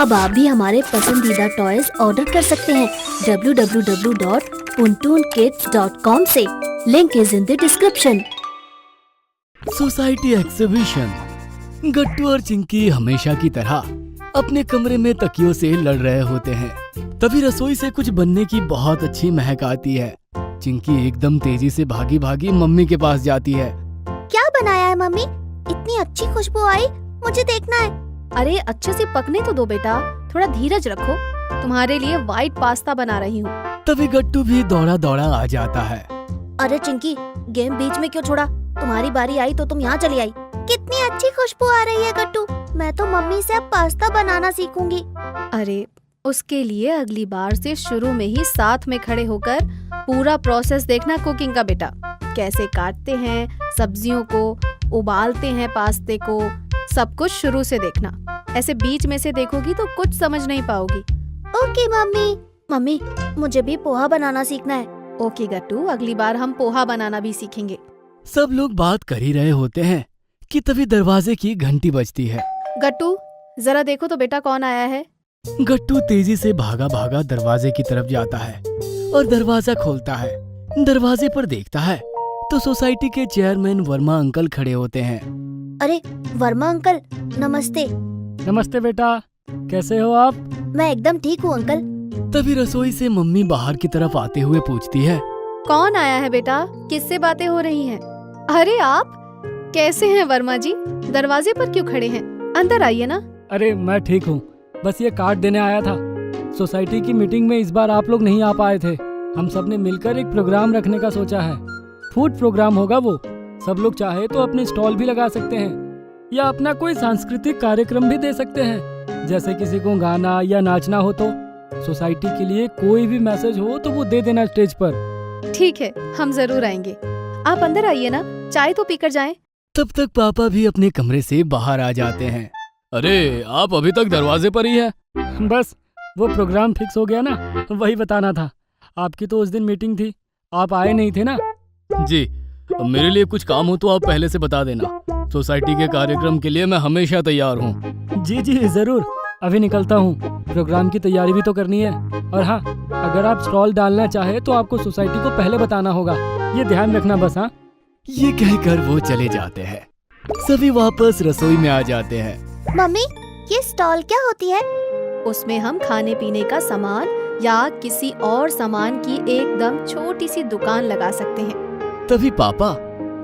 अब आप भी हमारे पसंदीदा टॉयज ऑर्डर कर सकते हैं www.puntoonkids.com से। Link is in the description. Society exhibition. Gattu और चिंकी हमेशा की तरह अपने कमरे में तकियों से लड़ रहे होते हैं। तभी रसोई से कुछ बनने की बहुत अच्छी महक आती है। चिंकी एकदम तेजी से भागी भागी मम्मी के पास जाती है। क्या बनाया है मम्मी? इतनी अच्छी खुशबू आई, मुझे देखना है। अरे अच्छे से पकने तो दो बेटा, थोड़ा धीरज रखो। तुम्हारे लिए व्हाइट पास्ता बना रही हूँ। तभी गट्टू भी दौड़ा दौड़ा आ जाता है। अरे चिंकी, गेम बीच में क्यों छोड़ा? तुम्हारी बारी आई तो तुम यहाँ चली आई। कितनी अच्छी खुशबू आ रही है गट्टू, मैं तो मम्मी से अब पास्ता बनाना सीखूंगी। अरे उसके लिए अगली बार से शुरू में ही साथ में खड़े होकर पूरा प्रोसेस देखना कुकिंग का बेटा। कैसे काटते हैं सब्जियों को, उबालते हैं पास्ते को, सब कुछ शुरू से देखना। ऐसे बीच में से देखोगी तो कुछ समझ नहीं पाओगी। Okay mummy. मम्मी, मुझे भी पोहा बनाना सीखना है। ओके गट्टू, अगली बार हम पोहा बनाना भी सीखेंगे। सब लोग बात कर ही रहे होते हैं कि तभी दरवाजे की घंटी बजती है। गट्टू जरा देखो तो बेटा कौन आया है। गट्टू तेजी से भागा भागा दरवाजे की तरफ जाता है और दरवाजा खोलता है। दरवाजे पर देखता है तो सोसाइटी के चेयरमैन वर्मा अंकल खड़े होते हैं। अरे वर्मा अंकल, नमस्ते। नमस्ते बेटा, कैसे हो आप? मैं एकदम ठीक हूँ अंकल। तभी रसोई से मम्मी बाहर की तरफ आते हुए पूछती है, कौन आया है बेटा, किससे बातें हो रही हैं? अरे आप कैसे हैं वर्मा जी? दरवाजे पर क्यों खड़े हैं? अंदर आइए ना। अरे मैं ठीक हूँ, बस ये कार्ड देने आया था। सोसाइटी की मीटिंग में इस बार आप लोग नहीं आ पाए थे। हम सब ने मिलकर एक प्रोग्राम रखने का सोचा है। फूड प्रोग्राम होगा वो। सब लोग चाहे तो अपने स्टॉल भी लगा सकते हैं या अपना कोई सांस्कृतिक कार्यक्रम भी दे सकते हैं। जैसे किसी को गाना या नाचना हो तो सोसाइटी के लिए कोई भी मैसेज हो तो वो दे देना स्टेज पर। ठीक है, हम जरूर आएंगे। आप अंदर आइए ना, चाय तो पीकर जाएं। तब तक पापा भी अपने कमरे से बाहर आ जाते हैं। अरे आप अभी तक दरवाजे पर ही है? बस वो प्रोग्राम फिक्स हो गया ना, वही बताना था। आपकी तो उस दिन मीटिंग थी, आप आए नहीं थे ना। जी, मेरे लिए कुछ काम हो तो आप पहले से बता देना। सोसाइटी के कार्यक्रम के लिए मैं हमेशा तैयार हूँ। जी जी जरूर, अभी निकलता हूँ। प्रोग्राम की तैयारी भी तो करनी है। और हाँ, अगर आप स्टॉल डालना चाहे तो आपको सोसाइटी को पहले बताना होगा, ये ध्यान रखना बस। हाँ, ये कहकर वो चले जाते हैं। सभी वापस रसोई में आ जाते हैं। मम्मी, ये स्टॉल क्या होती है? उसमें हम खाने पीने का सामान या किसी और सामान की एकदम छोटी सी दुकान लगा सकते हैं। तभी पापा,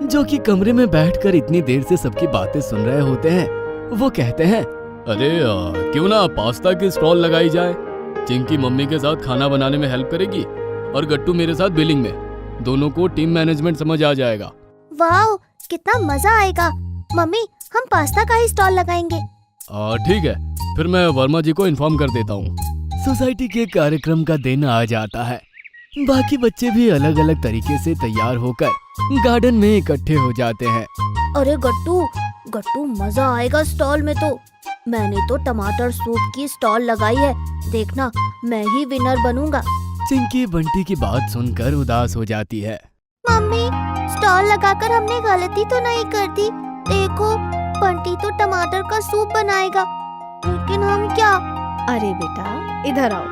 जो कि कमरे में बैठकर इतनी देर से सबकी बातें सुन रहे होते हैं, वो कहते हैं, अरे क्यों ना पास्ता की स्टॉल लगाई जाए। चिंकी मम्मी के साथ खाना बनाने में हेल्प करेगी और गट्टू मेरे साथ बिलिंग में। दोनों को टीम मैनेजमेंट समझ आ जाएगा। वाओ, कितना मजा आएगा। मम्मी, हम पास्ता का ही स्टॉल लगाएंगे। ठीक है, फिर मैं वर्मा जी को इन्फॉर्म कर देता हूँ। सोसाइटी के कार्यक्रम का दिन आ जाता है। बाकी बच्चे भी अलग अलग तरीके से तैयार होकर गार्डन में इकट्ठे हो जाते हैं। अरे गट्टू मजा आएगा स्टॉल में तो। मैंने तो टमाटर सूप की स्टॉल लगाई है, देखना मैं ही विनर बनूंगा। चिंकी बंटी की बात सुनकर उदास हो जाती है। मम्मी, स्टॉल लगाकर हमने गलती तो नहीं कर दी? देखो, बंटी तो टमाटर का सूप बनाएगा, लेकिन हम क्या? अरे बेटा इधर आओ,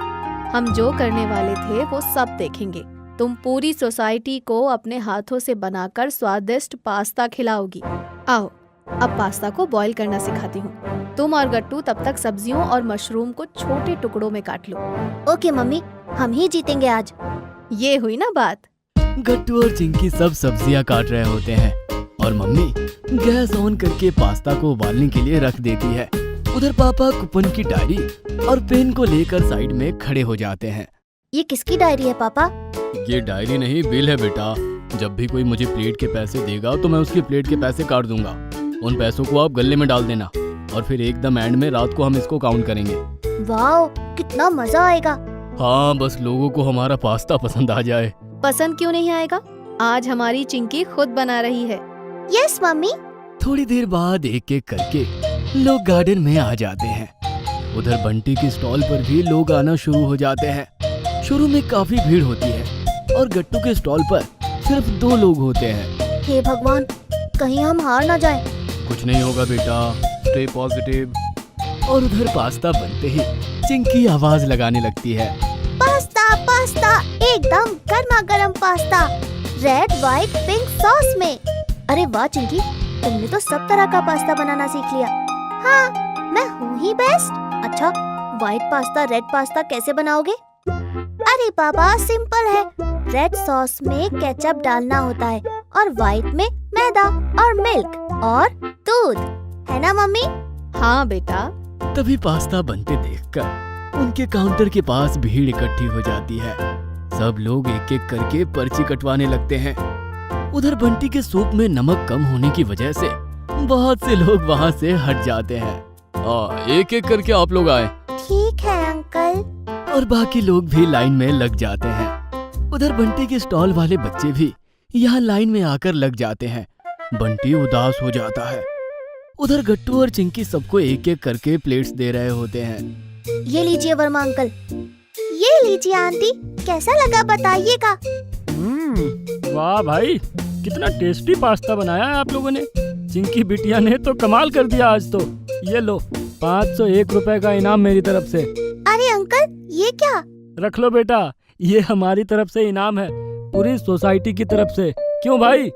हम जो करने वाले थे वो सब देखेंगे। तुम पूरी सोसाइटी को अपने हाथों से बनाकर स्वादिष्ट पास्ता खिलाओगी। आओ, अब पास्ता को बॉईल करना सिखाती हूँ। तुम और गट्टू तब तक सब्जियों और मशरूम को छोटे टुकड़ों में काट लो। ओके मम्मी, हम ही जीतेंगे आज। ये हुई ना बात। गट्टू और चिंकी सब सब्जियां काट रहे होते हैं और मम्मी गैस ऑन करके पास्ता को उबालने के लिए रख देती है। उधर पापा कूपन की डायरी और पेन को लेकर साइड में खड़े हो जाते हैं। ये किसकी डायरी है पापा? ये डायरी नहीं, बिल है बेटा। जब भी कोई मुझे प्लेट के पैसे देगा तो मैं उसकी प्लेट के पैसे काट दूंगा। उन पैसों को आप गल्ले में डाल देना और फिर एकदम एंड में रात को हम इसको काउंट करेंगे। वाओ, कितना मजा आएगा। हाँ, बस लोगों को हमारा पास्ता पसंद आ जाए। पसंद क्यों नहीं आएगा? आज हमारी चिंकी खुद बना रही है। Yes mummy. थोड़ी देर बाद एक एक करके लोग गार्डन में आ जाते हैं। उधर बंटी की स्टॉल पर भी लोग आना शुरू हो जाते हैं। शुरू में काफी भीड़ होती है और गट्टू के स्टॉल पर सिर्फ 2 लोग होते हैं। हे भगवान, कहीं हम हार ना जाएं। कुछ नहीं होगा बेटा, स्टे पॉजिटिव। और उधर पास्ता बनते ही चिंकी आवाज लगाने लगती है। पास्ता पास्ता, एकदम गर्मा गर्म pasta, red white pink sauce में। अरे वाह चिंकी, तुमने तो सब तरह का पास्ता बनाना सीख लिया। हाँ, मैं हूँ ही बेस्ट। अच्छा, व्हाइट पास्ता रेड पास्ता कैसे बनाओगे? अरे बाबा, सिंपल है। रेड सॉस में केचप डालना होता है और व्हाइट में मैदा और मिल्क और दूध, है ना मम्मी? हाँ बेटा। तभी पास्ता बनते देखकर उनके काउंटर के पास भीड़ इकट्ठी हो जाती है। सब लोग एक एक करके पर्ची कटवाने लगते हैं। उधर बंटी के सूप में नमक कम होने की वजह से बहुत से लोग वहाँ से हट जाते हैं। एक एक करके आप लोग आए। ठीक है अंकल। और बाकी लोग भी लाइन में लग जाते हैं। उधर बंटी के स्टॉल वाले बच्चे भी यहाँ लाइन में आकर लग जाते हैं। बंटी उदास हो जाता है। उधर गट्टू और चिंकी सबको एक एक करके प्लेट्स दे रहे होते हैं। ये लीजिए वर्मा अंकल। ये लीजिए आंटी, कैसा लगा बताइएगा। वाह भाई, कितना टेस्टी पास्ता बनाया है आप लोगों ने। चिंकी बिटिया ने तो कमाल कर दिया आज तो। ये लो 501 रुपए का इनाम मेरी तरफ से। अरे अंकल, ये क्या? रख लो बेटा, ये हमारी तरफ से इनाम है, पूरी सोसाइटी की तरफ से। क्यों भाई?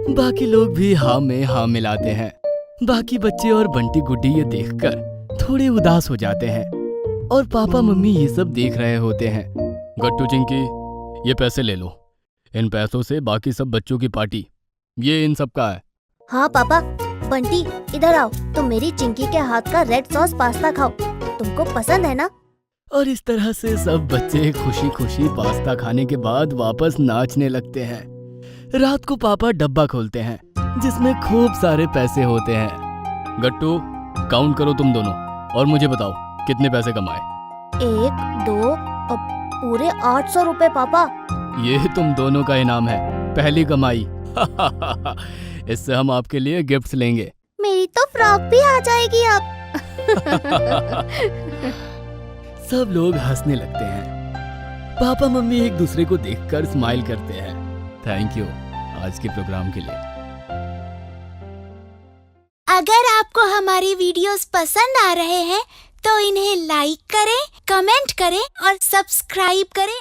बाकी लोग भी हाँ में हाँ मिलाते हैं। बाकी बच्चे और बंटी गुड्डी ये देखकर थोड़े उदास हो जाते हैं और पापा मम्मी ये सब देख रहे होते हैं। गट्टू चिंकी, ये पैसे ले लो। इन पैसों से बाकी सब बच्चों की पार्टी, ये इन सब का है। हाँ पापा। बंटी इधर आओ, तुम मेरी चिंकी के हाथ का रेड सॉस पास्ता खाओ, तुमको पसंद है ना? और इस तरह से सब बच्चे खुशी खुशी पास्ता खाने के बाद वापस नाचने लगते हैं। रात को पापा डब्बा खोलते हैं जिसमें खूब सारे पैसे होते हैं। गट्टू, काउंट करो तुम दोनों और मुझे बताओ कितने पैसे कमाए। 1 2 पूरे 800 रुपए पापा। ये तुम दोनों का इनाम है, पहली कमाई। इससे हम आपके लिए गिफ्ट्स लेंगे। मेरी तो फ्रॉक भी आ जाएगी अब। सब लोग हंसने लगते हैं। पापा मम्मी एक दूसरे को देखकर स्माइल करते हैं। थैंक यू आज के प्रोग्राम के लिए। अगर आपको हमारी वीडियोस पसंद आ रहे हैं तो इन्हें लाइक करें, कमेंट करें और सब्सक्राइब करें।